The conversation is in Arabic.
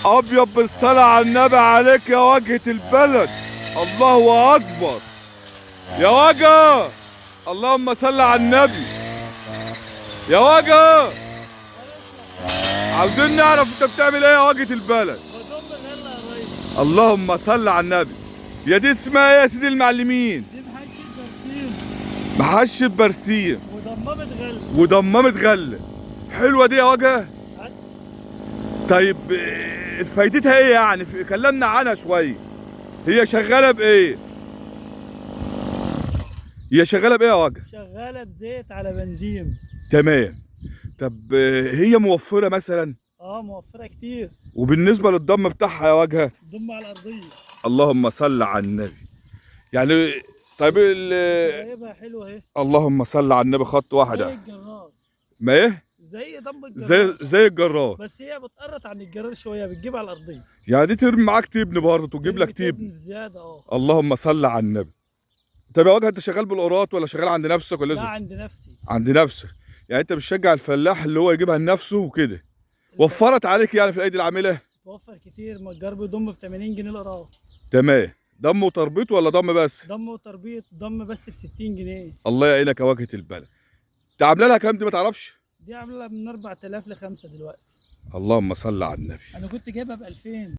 ابيض بالصلاة على النبي عليك يا واجهة البلد. الله اكبر يا واجهة. اللهم صل على النبي يا واجهة. عاوزين نعرف انت بتعمل ايه يا واجهة البلد. اللهم صل على النبي. يا دي اسمها ايه يا سيدي المعلمين؟ دي محشي برسيم. محشي برسيم وضمامة غل. وضمامة غلة. حلوة دي يا واجهة. طيب فايدتها ايه يعني؟ كلمنا عنها شوية. هي شغالة بايه؟ هي شغالة بايه يا واجهة؟ شغالة بزيت على بنزين. تمام. طب هي موفرة مثلا؟ موفرة كتير. وبالنسبة للضم بتاعها يا واجهة؟ ضم على الأرضية. اللهم صل على النبي. يعني طيب جايبها حلوة اهي. اللهم صل على النبي. خط زي واحدة. الجرار. ما ايه؟ زي ضم زي الجرار. زي الجرار. بس هي بتقرط عن الجرار شوية، بتجيب على الأرضية. يعني دي ترمي معاك تبن برضه، تجيب لك تبن. تبن زيادة. اللهم صل على النبي. طب يا واجهة انت شغال بالقراط ولا شغال عند نفسك ولا لا، لسه؟ عند نفسي. عند نفسك. يعني انت بتشجع الفلاح اللي هو يجيبها لنفسه وكده. وفرت عليك يعني في الايدي العامله؟ توفر كتير. ما الجرب يضم ب 80 جنيه القراط. تمام. ضم وتربيط ولا ضم بس؟ ضم وتربيط. ضم بس ب 60 جنيه. الله يعينك يا واجهة البلد. انت عامله لها كام دي ما تعرفش؟ دي عاملة من 4000 ل 5 دلوقتي. اللهم صل على النبي. أنا كنت جايبها ب 2000.